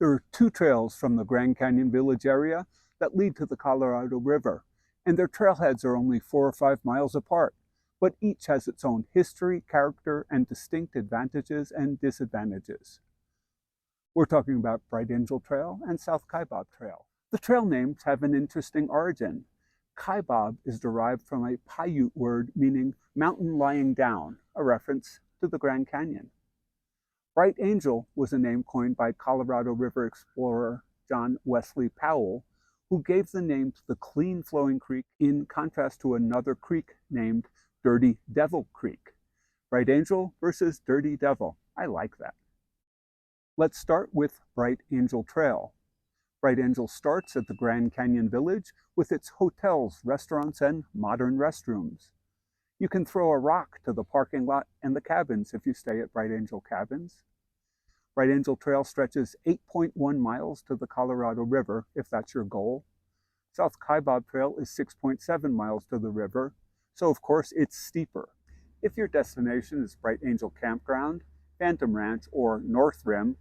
There are two trails from the Grand Canyon Village area that lead to the Colorado River, and their trailheads are only 4 or 5 miles apart, but each has its own history, character, and distinct advantages and disadvantages. We're talking about Bright Angel Trail and South Kaibab Trail. The trail names have an interesting origin. Kaibab is derived from a Paiute word meaning mountain lying down, a reference to the Grand Canyon. Bright Angel was a name coined by Colorado River explorer John Wesley Powell, who gave the name to the clean flowing creek in contrast to another creek named Dirty Devil Creek. Bright Angel versus Dirty Devil. I like that. Let's start with Bright Angel Trail. Bright Angel starts at the Grand Canyon Village with its hotels, restaurants, and modern restrooms. You can throw a rock to the parking lot and the cabins if you stay at Bright Angel Cabins. Bright Angel Trail stretches 8.1 miles to the Colorado River, if that's your goal. South Kaibab Trail is 6.7 miles to the river, so of course it's steeper. If your destination is Bright Angel Campground, Phantom Ranch, or North Rim,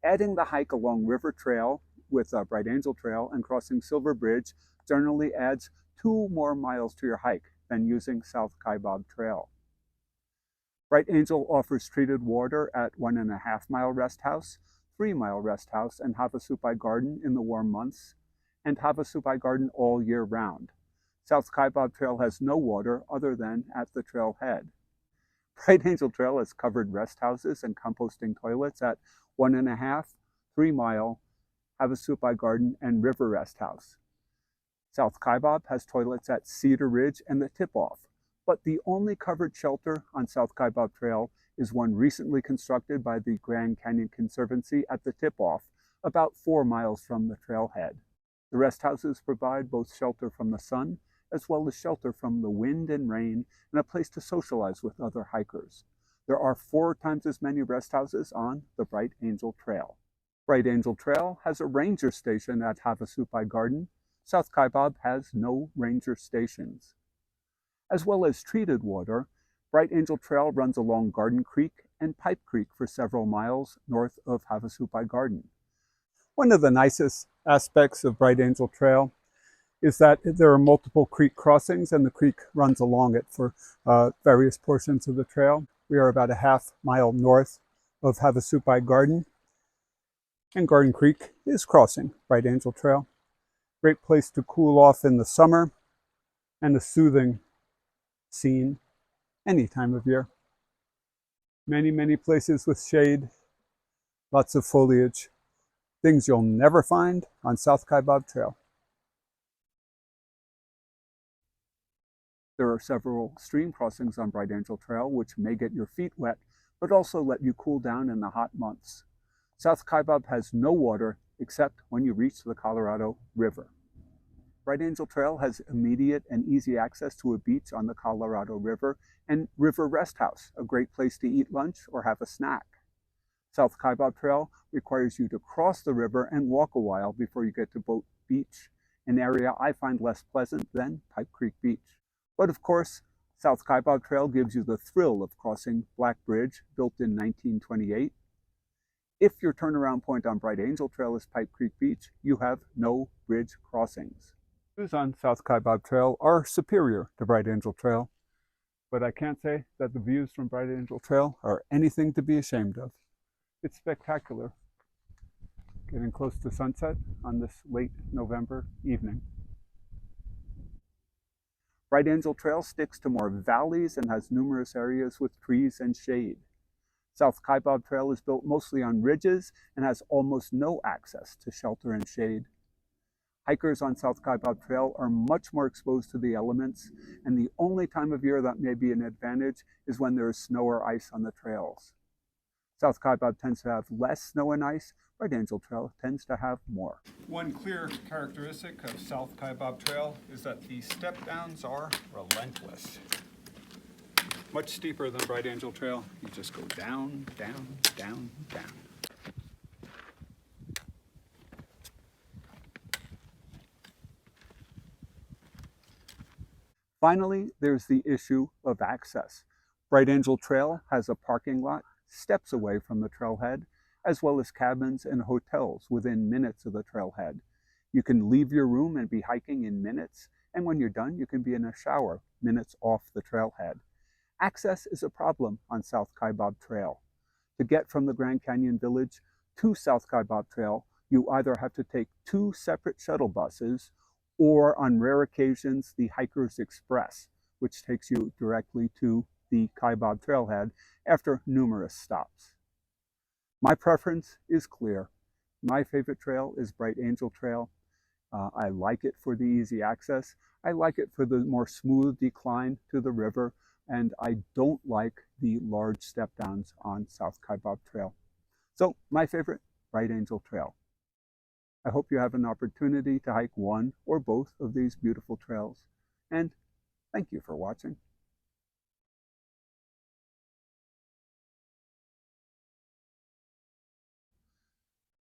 adding the hike along River Trail with Bright Angel Trail and crossing Silver Bridge generally adds 2 more miles to your hike than using South Kaibab Trail. Bright Angel offers treated water at 1.5 mile rest house, 3 mile rest house, and Havasupai Garden in the warm months, and Havasupai Garden all year round. South Kaibab Trail has no water other than at the trailhead. Bright Angel Trail has covered rest houses and composting toilets at 1.5, 3 mile, Havasupai Garden, and River Rest House. South Kaibab has toilets at Cedar Ridge and the Tip-Off, but the only covered shelter on South Kaibab Trail is one recently constructed by the Grand Canyon Conservancy at the Tip-Off, about 4 miles from the trailhead. The rest houses provide both shelter from the sun as well as shelter from the wind and rain and a place to socialize with other hikers. There are 4 times as many rest houses on the Bright Angel Trail. Bright Angel Trail has a ranger station at Havasupai Garden. South Kaibab has no ranger stations. As well as treated water, Bright Angel Trail runs along Garden Creek and Pipe Creek for several miles north of Havasupai Garden. One of the nicest aspects of Bright Angel Trail is that there are multiple creek crossings and the creek runs along it for various portions of the trail. We are about a half mile north of Havasupai Garden, and Garden Creek is crossing Bright Angel Trail. Great place to cool off in the summer and a soothing scene any time of year. Many places with shade, lots of foliage, things you'll never find on South Kaibab Trail. There are several stream crossings on Bright Angel Trail which may get your feet wet, but also let you cool down in the hot months. South Kaibab has no water except when you reach the Colorado River. Bright Angel Trail has immediate and easy access to a beach on the Colorado River and River Rest House, a great place to eat lunch or have a snack. South Kaibab Trail requires you to cross the river and walk a while before you get to Boat Beach, an area I find less pleasant than Pipe Creek Beach. But of course, South Kaibab Trail gives you the thrill of crossing Black Bridge, built in 1928. If your turnaround point on Bright Angel Trail is Pipe Creek Beach, you have no bridge crossings. Views on South Kaibab Trail are superior to Bright Angel Trail, but I can't say that the views from Bright Angel Trail are anything to be ashamed of. It's spectacular, getting close to sunset on this late November evening. Bright Angel Trail sticks to more valleys and has numerous areas with trees and shade. South Kaibab Trail is built mostly on ridges and has almost no access to shelter and shade. Hikers on South Kaibab Trail are much more exposed to the elements, and the only time of year that may be an advantage is when there is snow or ice on the trails. South Kaibab tends to have less snow and ice. Bright Angel Trail tends to have more. One clear characteristic of South Kaibab Trail is that the step downs are relentless. Much steeper than Bright Angel Trail. You just go down, down, down, down. Finally, there's the issue of access. Bright Angel Trail has a parking lot steps away from the trailhead, as well as cabins and hotels within minutes of the trailhead. You can leave your room and be hiking in minutes, and when you're done, you can be in a shower minutes off the trailhead. Access is a problem on South Kaibab Trail. To get from the Grand Canyon Village to South Kaibab Trail, you either have to take 2 separate shuttle buses or, on rare occasions, the Hiker's Express, which takes you directly to the Kaibab Trailhead after numerous stops. My preference is clear. My favorite trail is Bright Angel Trail. I like it for the easy access. I like it for the more smooth decline to the river, and I don't like the large step downs on South Kaibab Trail. So my favorite, Bright Angel Trail. I hope you have an opportunity to hike one or both of these beautiful trails, and thank you for watching.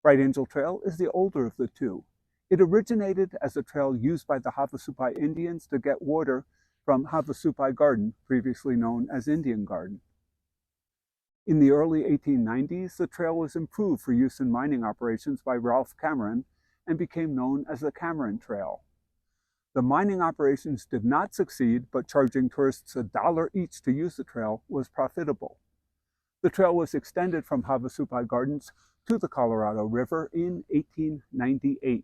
Bright Angel Trail is the older of the two. It originated as a trail used by the Havasupai Indians to get water from Havasupai Garden, previously known as Indian Garden. In the early 1890s, the trail was improved for use in mining operations by Ralph Cameron and became known as the Cameron Trail. The mining operations did not succeed, but charging tourists $1 each to use the trail was profitable. The trail was extended from Havasupai Gardens to the Colorado River in 1898.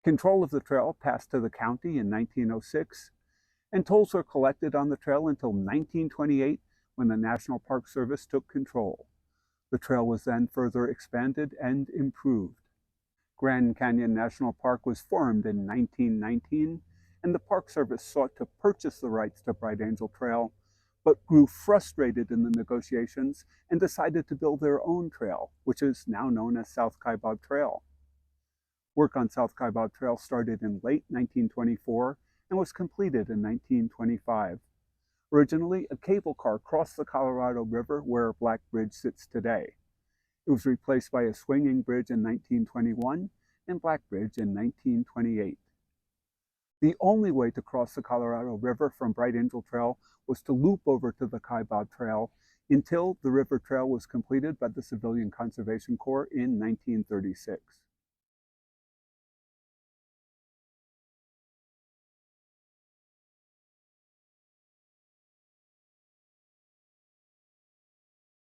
Control of the trail passed to the county in 1906, and tolls were collected on the trail until 1928, when the National Park Service took control. The trail was then further expanded and improved. Grand Canyon National Park was formed in 1919, and the Park Service sought to purchase the rights to Bright Angel Trail, but grew frustrated in the negotiations and decided to build their own trail, which is now known as South Kaibab Trail. Work on South Kaibab Trail started in late 1924 and was completed in 1925. Originally, a cable car crossed the Colorado River where Black Bridge sits today. It was replaced by a swinging bridge in 1921 and Black Bridge in 1928. The only way to cross the Colorado River from Bright Angel Trail was to loop over to the Kaibab Trail until the river trail was completed by the Civilian Conservation Corps in 1936.